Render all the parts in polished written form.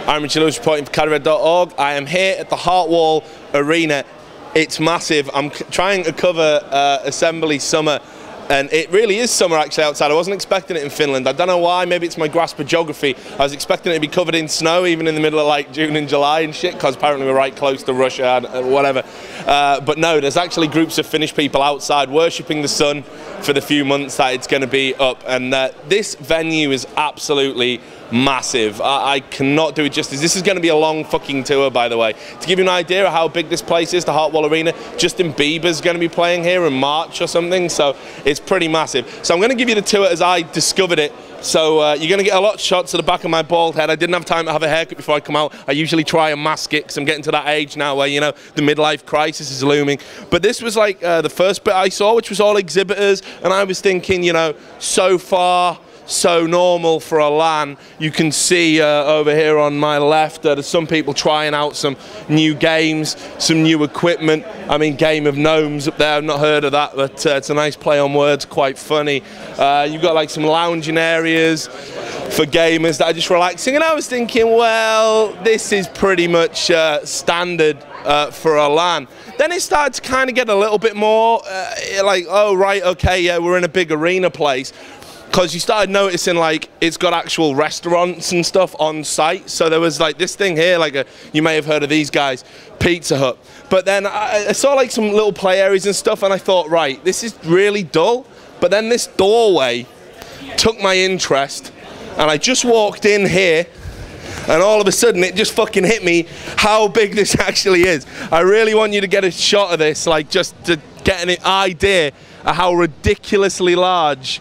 I'm Richard Lewis reporting for CadiRed.org. I am here at the Hartwall Arena. It's massive. I'm trying to cover Assembly Summer, and it really is summer actually outside. I wasn't expecting it in Finland. I don't know why, maybe it's my grasp of geography. I was expecting it to be covered in snow even in the middle of like June and July and shit, because apparently we're right close to Russia and whatever. But no, there's actually groups of Finnish people outside worshipping the sun for the few months that it's going to be up. And this venue is absolutely massive. I cannot do it justice. This is going to be a long fucking tour, by the way. To give you an idea of how big this place is, the Hartwall Arena, Justin Bieber's going to be playing here in March or something, so it's pretty massive. So I'm going to give you the tour as I discovered it. So you're going to get a lot of shots of the back of my bald head. I didn't have time to have a haircut before I come out. I usually try and mask it because I'm getting to that age now where, you know, the midlife crisis is looming. But this was like the first bit I saw, which was all exhibitors, and I was thinking, you know, so far so normal for a LAN. You can see over here on my left there's some people trying out some new games, some new equipment. I mean, Game of Gnomes up there, I've not heard of that, but it's a nice play on words, quite funny. You've got like some lounging areas for gamers that are just relaxing, and I was thinking, well, this is pretty much standard for a LAN. Then it started to kind of get a little bit more like, oh right, okay, yeah, we're in a big arena place. Because you started noticing like it's got actual restaurants and stuff on site. So there was like this thing here, like you may have heard of these guys, Pizza Hut. But then I saw like some little play areas and stuff, and I thought, right, this is really dull. But then this doorway took my interest, and I just walked in here, and all of a sudden it just fucking hit me how big this actually is. I really want you to get a shot of this, like just to get an idea of how ridiculously large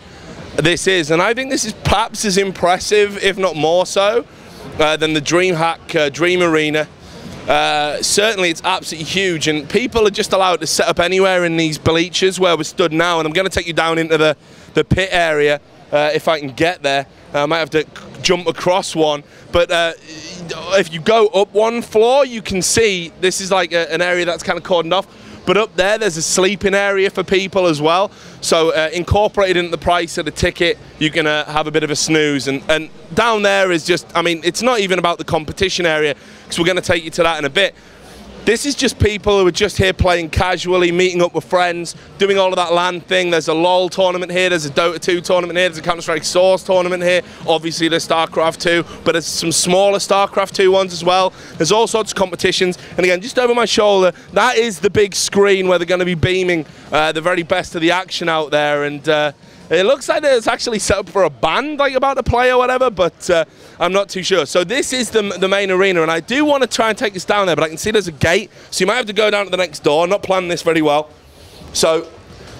this is. And I think this is perhaps as impressive, if not more so, than the DreamHack Dream Arena. Certainly it's absolutely huge, and people are just allowed to set up anywhere in these bleachers where we're stood now, and I'm going to take you down into the pit area if I can get there. I might have to jump across one, but if you go up one floor, you can see this is like an area that's kind of cordoned off. But up there's a sleeping area for people as well. So incorporated into the price of the ticket, you can have a bit of a snooze. And down there is just, I mean, it's not even about the competition area, because we're going to take you to that in a bit. This is just people who are just here playing casually, meeting up with friends, doing all of that LAN thing. There's a LoL tournament here, there's a Dota 2 tournament here, there's a Counter-Strike Source tournament here, obviously there's StarCraft 2, but there's some smaller StarCraft 2 ones as well. There's all sorts of competitions, and again, just over my shoulder, that is the big screen where they're going to be beaming the very best of the action out there, and it looks like it's actually set up for a band, like about to play or whatever, but I'm not too sure. So this is the main arena, and I do want to try and take this down there, but I can see there's a gate, so you might have to go down to the next door. I'm not planning this very well. So,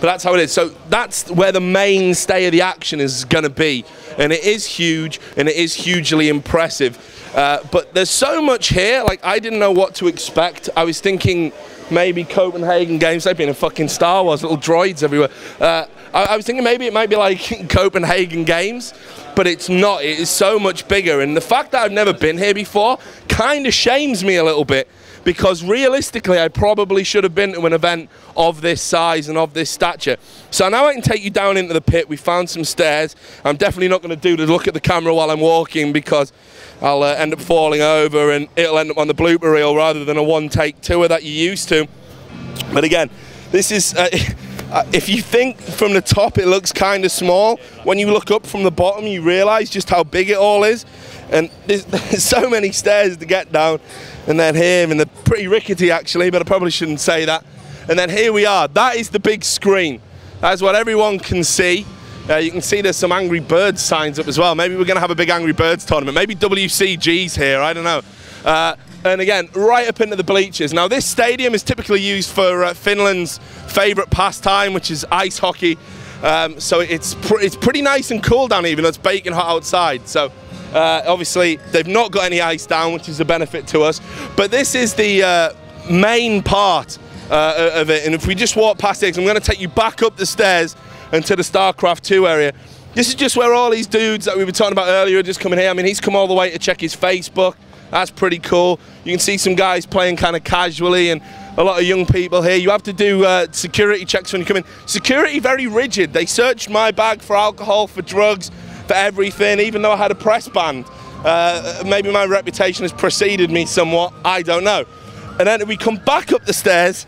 but that's how it is. So that's where the mainstay of the action is going to be, and it is huge, and it is hugely impressive. But there's so much here, like I didn't know what to expect. I was thinking maybe Copenhagen Games, they've been in fucking Star Wars, little droids everywhere. I was thinking maybe it might be like Copenhagen Games, but it's not. It is so much bigger, and the fact that I've never been here before kind of shames me a little bit, because realistically I probably should have been to an event of this size and of this stature. So now I can take you down into the pit. We found some stairs. I'm definitely not going to look at the camera while I'm walking, because I'll end up falling over and it'll end up on the blooper reel rather than a one-take tour that you're used to. But again, this is if you think from the top it looks kind of small, when you look up from the bottom you realise just how big it all is. And there's so many stairs to get down, and then here, and they're pretty rickety actually, but I probably shouldn't say that. And then here we are. That is the big screen. That's what everyone can see. You can see there's some Angry Birds signs up as well. Maybe we're going to have a big Angry Birds tournament. Maybe WCG's here, I don't know. And again, right up into the bleachers. Now this stadium is typically used for Finland's favourite pastime, which is ice hockey. So it's pretty nice and cool down here, even though it's baking hot outside. So obviously they've not got any ice down, which is a benefit to us. But this is the main part of it. And if we just walk past it, I'm going to take you back up the stairs and to the StarCraft 2 area. This is just where all these dudes that we were talking about earlier are just coming here. I mean, he's come all the way to check his Facebook. That's pretty cool. You can see some guys playing kind of casually, and a lot of young people here. You have to do security checks when you come in. Security very rigid. They searched my bag for alcohol, for drugs, for everything, even though I had a press band. Maybe my reputation has preceded me somewhat, I don't know. And then we come back up the stairs,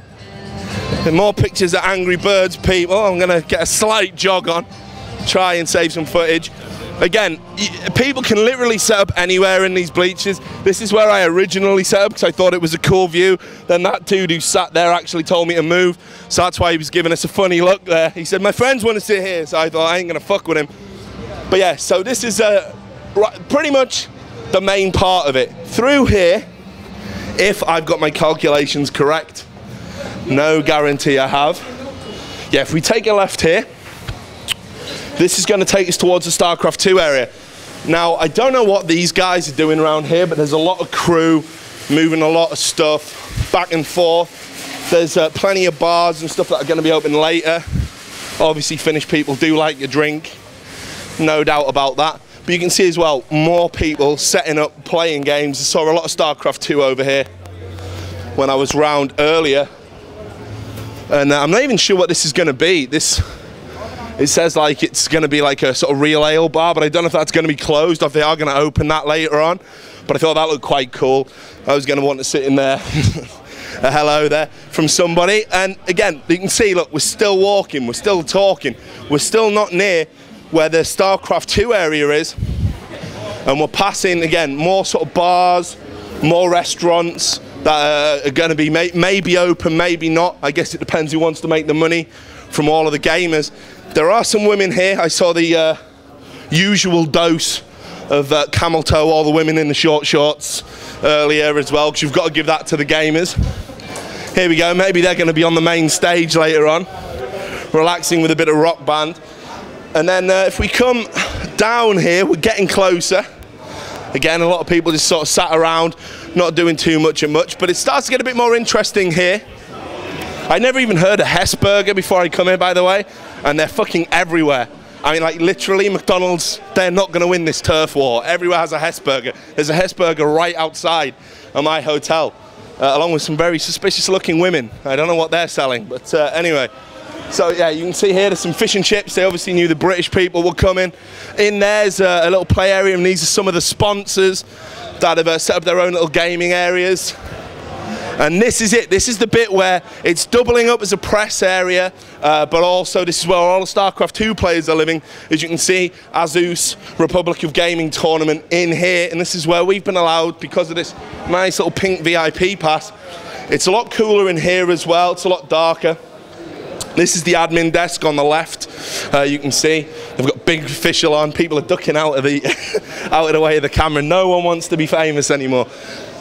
and more pictures of Angry Birds people. I'm gonna get a slight jog on, try and save some footage. Again, people can literally set up anywhere in these bleachers. This is where I originally set up because I thought it was a cool view. Then that dude who sat there actually told me to move, so that's why he was giving us a funny look there. He said, my friends want to sit here, so I thought I ain't gonna fuck with him. But yeah, so this is pretty much the main part of it. Through here, if I've got my calculations correct, no guarantee I have. Yeah, if we take a left here, this is going to take us towards the StarCraft 2 area. Now, I don't know what these guys are doing around here, but there's a lot of crew moving a lot of stuff back and forth. There's plenty of bars and stuff that are going to be open later. Obviously, Finnish people do like a drink, no doubt about that. But you can see as well, more people setting up, playing games. I saw a lot of StarCraft 2 over here when I was round earlier. And I'm not even sure what this is going to be. It says like it's going to be like a sort of real ale bar, but I don't know if that's going to be closed or if they are going to open that later on. But I thought that looked quite cool. I was going to want to sit in there. A hello there from somebody. And again, you can see, look, we're still walking, we're still talking. We're still not near where the StarCraft 2 area is. And we're passing, again, more sort of bars, more restaurants that are going to be maybe open, maybe not. I guess it depends who wants to make the money from all of the gamers. There are some women here. I saw the usual dose of camel toe, all the women in the short shorts earlier as well, because you've got to give that to the gamers. Here we go, maybe they're going to be on the main stage later on, relaxing with a bit of rock band. And then if we come down here, we're getting closer. Again, a lot of people just sort of sat around, not doing too much, but it starts to get a bit more interesting here. I never even heard of Hesburger before I come here, by the way, and they're fucking everywhere. I mean, like, literally, McDonald's, they're not going to win this turf war. Everywhere has a Hesburger. There's a Hesburger right outside of my hotel, along with some very suspicious-looking women. I don't know what they're selling, but anyway. So, yeah, you can see here there's some fish and chips. They obviously knew the British people were coming. In there's a little play area, and these are some of the sponsors that have set up their own little gaming areas. And this is it. This is the bit where it's doubling up as a press area, but also this is where all the StarCraft 2 players are living. As you can see, Asus Republic of Gaming tournament in here, and this is where we've been allowed because of this nice little pink VIP pass. It's a lot cooler in here as well. It's a lot darker. This is the admin desk on the left. You can see they've got big official on. People are ducking out of the way of the camera. No one wants to be famous anymore.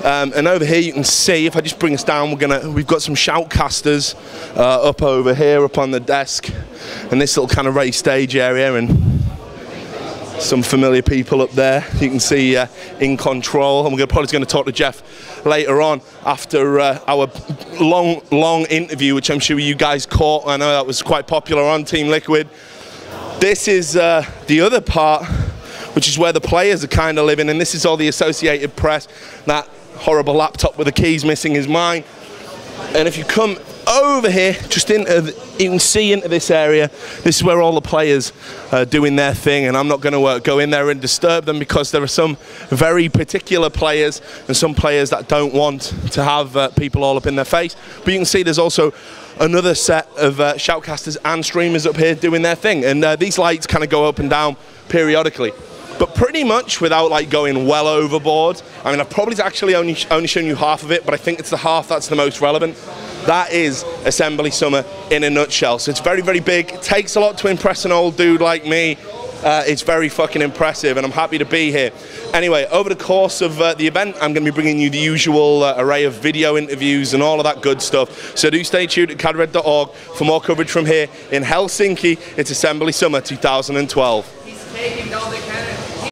And over here you can see, if I just bring us down, we've got some shoutcasters up over here, up on the desk, and this little kind of raised stage area, and some familiar people up there. You can see in control, and we're probably going to talk to Jeff later on after our long interview, which I'm sure you guys caught. I know that was quite popular on Team Liquid. This is the other part, which is where the players are kind of living, and this is all the Associated Press. That horrible laptop with the keys missing is mine. And if you come over here, just you can see into this area, this is where all the players are doing their thing, and I'm not going to go in there and disturb them because there are some very particular players and some players that don't want to have people all up in their face. But you can see there's also another set of shoutcasters and streamers up here doing their thing, and these lights kind of go up and down periodically. But pretty much without like going well overboard, I mean, I've probably actually only shown you half of it, but I think it's the half that's the most relevant. That is Assembly Summer in a nutshell. So it's very, very big. It takes a lot to impress an old dude like me. It's very fucking impressive, and I'm happy to be here. Anyway, over the course of the event, I'm going to be bringing you the usual array of video interviews and all of that good stuff. So do stay tuned at cadred.org for more coverage from here in Helsinki. It's Assembly Summer 2012.